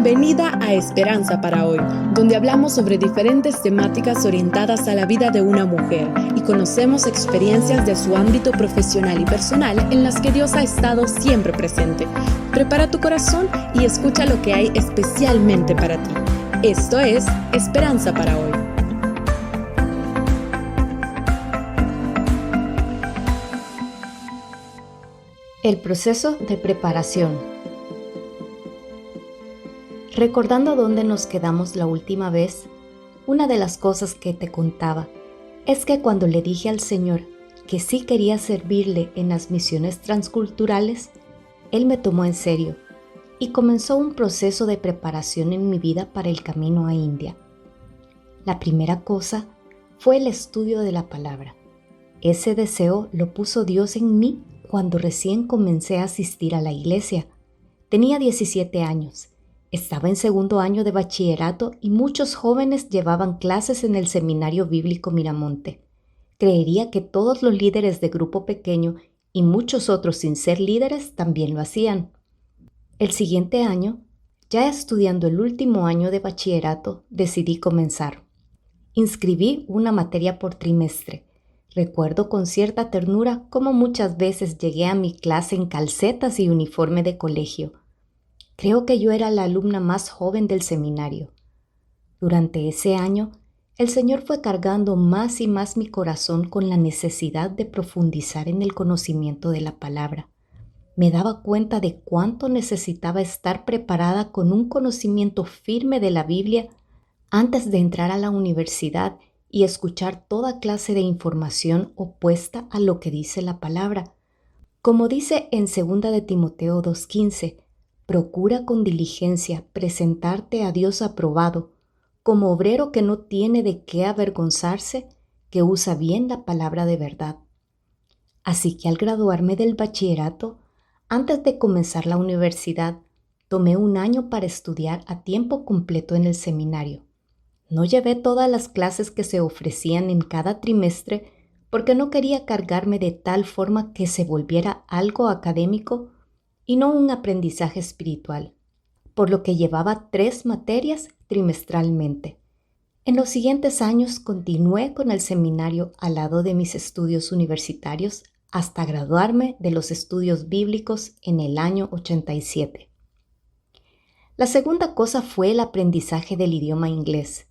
Bienvenida a Esperanza para Hoy, donde hablamos sobre diferentes temáticas orientadas a la vida de una mujer y conocemos experiencias de su ámbito profesional y personal en las que Dios ha estado siempre presente. Prepara tu corazón y escucha lo que hay especialmente para ti. Esto es Esperanza para Hoy. El proceso de preparación. Recordando dónde nos quedamos la última vez, una de las cosas que te contaba es que cuando le dije al Señor que sí quería servirle en las misiones transculturales, Él me tomó en serio y comenzó un proceso de preparación en mi vida para el camino a India. La primera cosa fue el estudio de la palabra. Ese deseo lo puso Dios en mí cuando recién comencé a asistir a la iglesia. Tenía 17 años. Estaba en segundo año de bachillerato y muchos jóvenes llevaban clases en el Seminario Bíblico Miramonte. Creería que todos los líderes de grupo pequeño y muchos otros sin ser líderes también lo hacían. El siguiente año, ya estudiando el último año de bachillerato, decidí comenzar. Inscribí una materia por trimestre. Recuerdo con cierta ternura cómo muchas veces llegué a mi clase en calcetas y uniforme de colegio. Creo que yo era la alumna más joven del seminario. Durante ese año, el Señor fue cargando más y más mi corazón con la necesidad de profundizar en el conocimiento de la palabra. Me daba cuenta de cuánto necesitaba estar preparada con un conocimiento firme de la Biblia antes de entrar a la universidad y escuchar toda clase de información opuesta a lo que dice la palabra. Como dice en 2 de Timoteo 2:15, procura con diligencia presentarte a Dios aprobado, como obrero que no tiene de qué avergonzarse, que usa bien la palabra de verdad. Así que al graduarme del bachillerato, antes de comenzar la universidad, tomé un año para estudiar a tiempo completo en el seminario. No llevé todas las clases que se ofrecían en cada trimestre porque no quería cargarme de tal forma que se volviera algo académico y no un aprendizaje espiritual, por lo que llevaba 3 materias trimestralmente. En los siguientes años continué con el seminario al lado de mis estudios universitarios hasta graduarme de los estudios bíblicos en el año 87. La segunda cosa fue el aprendizaje del idioma inglés.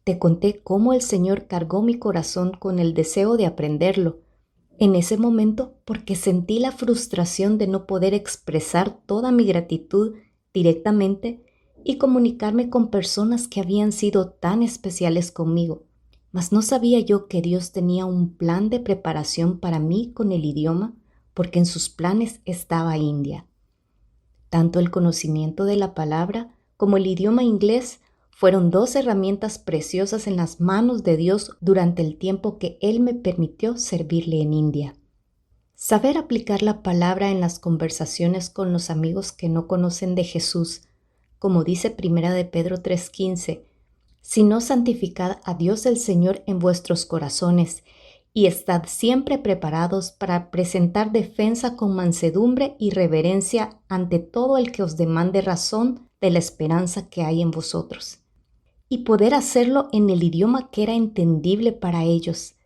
Te conté cómo el Señor cargó mi corazón con el deseo de aprenderlo. En ese momento, porque sentí la frustración de no poder expresar toda mi gratitud directamente y comunicarme con personas que habían sido tan especiales conmigo. Mas no sabía yo que Dios tenía un plan de preparación para mí con el idioma, porque en sus planes estaba India. Tanto el conocimiento de la palabra como el idioma inglés fueron 2 herramientas preciosas en las manos de Dios durante el tiempo que Él me permitió servirle en India. Saber aplicar la palabra en las conversaciones con los amigos que no conocen de Jesús, como dice 1 de Pedro 3:15, sino santificad a Dios el Señor en vuestros corazones y estad siempre preparados para presentar defensa con mansedumbre y reverencia ante todo el que os demande razón de la esperanza que hay en vosotros. Y poder hacerlo en el idioma que era entendible para ellos.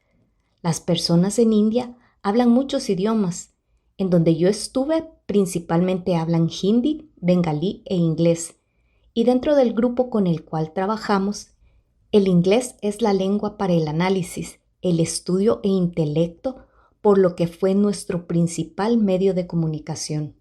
Las personas en India hablan muchos idiomas. En donde yo estuve, principalmente hablan hindi, bengalí e inglés. Y dentro del grupo con el cual trabajamos, el inglés es la lengua para el análisis, el estudio e intelecto, por lo que fue nuestro principal medio de comunicación.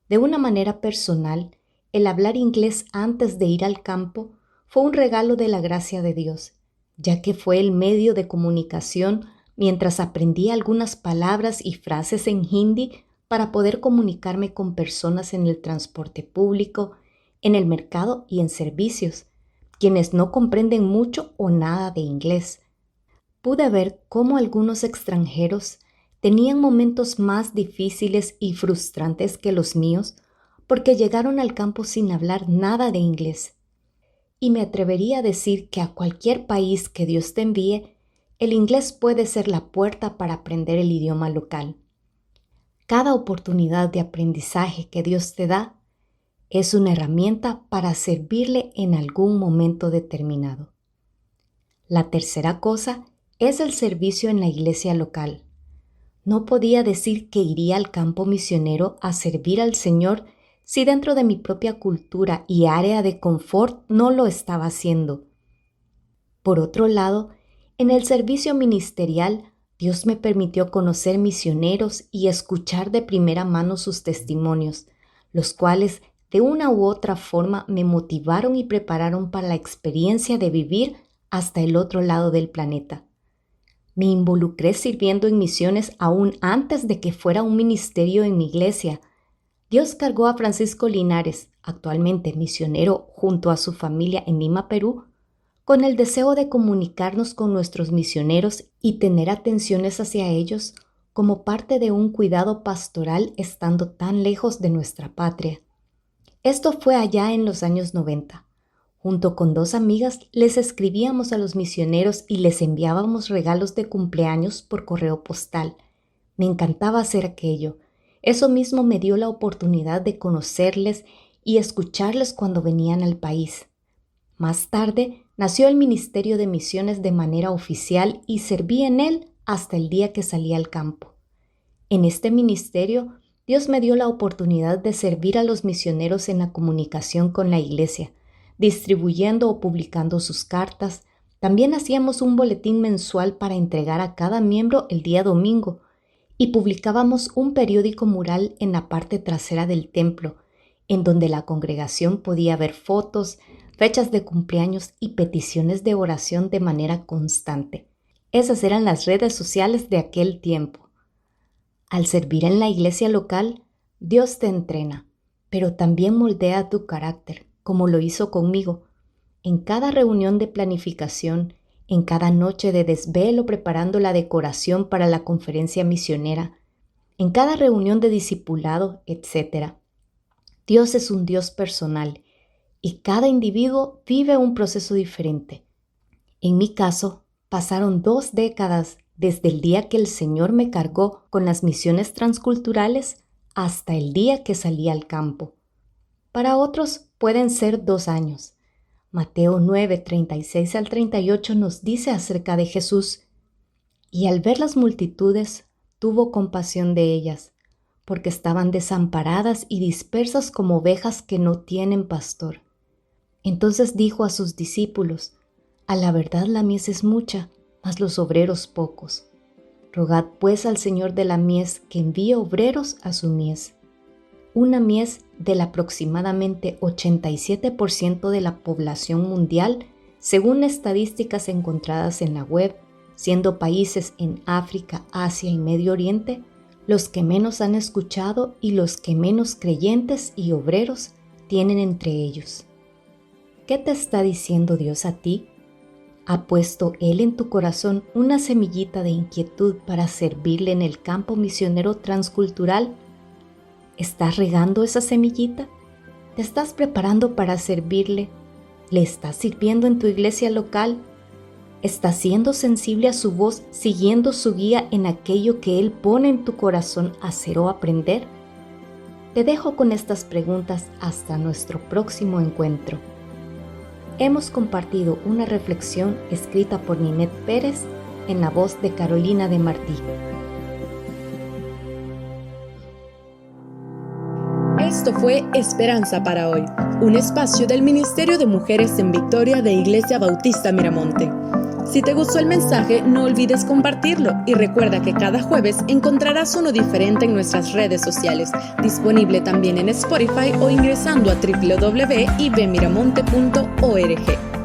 De una manera personal, el hablar inglés antes de ir al campo fue un regalo de la gracia de Dios, ya que fue el medio de comunicación mientras aprendí algunas palabras y frases en hindi para poder comunicarme con personas en el transporte público, en el mercado y en servicios, quienes no comprenden mucho o nada de inglés. Pude ver cómo algunos extranjeros tenían momentos más difíciles y frustrantes que los míos porque llegaron al campo sin hablar nada de inglés. Y me atrevería a decir que a cualquier país que Dios te envíe, el inglés puede ser la puerta para aprender el idioma local. Cada oportunidad de aprendizaje que Dios te da es una herramienta para servirle en algún momento determinado. La tercera cosa es el servicio en la iglesia local. No podía decir que iría al campo misionero a servir al Señor si dentro de mi propia cultura y área de confort no lo estaba haciendo. Por otro lado, en el servicio ministerial, Dios me permitió conocer misioneros y escuchar de primera mano sus testimonios, los cuales de una u otra forma me motivaron y prepararon para la experiencia de vivir hasta el otro lado del planeta. Me involucré sirviendo en misiones aún antes de que fuera un ministerio en mi iglesia. Dios cargó a Francisco Linares, actualmente misionero junto a su familia en Lima, Perú, con el deseo de comunicarnos con nuestros misioneros y tener atenciones hacia ellos como parte de un cuidado pastoral estando tan lejos de nuestra patria. Esto fue allá en los años 90. Junto con 2 amigas les escribíamos a los misioneros y les enviábamos regalos de cumpleaños por correo postal. Me encantaba hacer aquello. Eso mismo me dio la oportunidad de conocerles y escucharles cuando venían al país. Más tarde nació el Ministerio de Misiones de manera oficial y serví en él hasta el día que salí al campo. En este ministerio, Dios me dio la oportunidad de servir a los misioneros en la comunicación con la iglesia, distribuyendo o publicando sus cartas. También hacíamos un boletín mensual para entregar a cada miembro el día domingo y publicábamos un periódico mural en la parte trasera del templo, en donde la congregación podía ver fotos, fechas de cumpleaños y peticiones de oración de manera constante. Esas eran las redes sociales de aquel tiempo. Al servir en la iglesia local, Dios te entrena, pero también moldea tu carácter, como lo hizo conmigo. En cada reunión de planificación, en cada noche de desvelo preparando la decoración para la conferencia misionera, en cada reunión de discipulado, etc. Dios es un Dios personal y cada individuo vive un proceso diferente. En mi caso, pasaron 2 décadas desde el día que el Señor me cargó con las misiones transculturales hasta el día que salí al campo. Para otros pueden ser 2 años. Mateo 9, 36 al 38 nos dice acerca de Jesús: y al ver las multitudes, tuvo compasión de ellas, porque estaban desamparadas y dispersas como ovejas que no tienen pastor. Entonces dijo a sus discípulos: a la verdad la mies es mucha, mas los obreros pocos. Rogad pues al Señor de la mies que envíe obreros a su mies. Una mies del aproximadamente 87% de la población mundial, según estadísticas encontradas en la web, siendo países en África, Asia y Medio Oriente los que menos han escuchado y los que menos creyentes y obreros tienen entre ellos. ¿Qué te está diciendo Dios a ti? ¿Ha puesto Él en tu corazón una semillita de inquietud para servirle en el campo misionero transcultural? ¿Estás regando esa semillita? ¿Te estás preparando para servirle? ¿Le estás sirviendo en tu iglesia local? ¿Estás siendo sensible a su voz, siguiendo su guía en aquello que Él pone en tu corazón hacer o aprender? Te dejo con estas preguntas hasta nuestro próximo encuentro. Hemos compartido una reflexión escrita por Ninette Pérez en la voz de Carolina de Martí. Esto fue Esperanza para hoy, un espacio del Ministerio de Mujeres en Victoria de Iglesia Bautista Miramonte. Si te gustó el mensaje, no olvides compartirlo y recuerda que cada jueves encontrarás uno diferente en nuestras redes sociales, disponible también en Spotify o ingresando a www.ibmiramonte.org.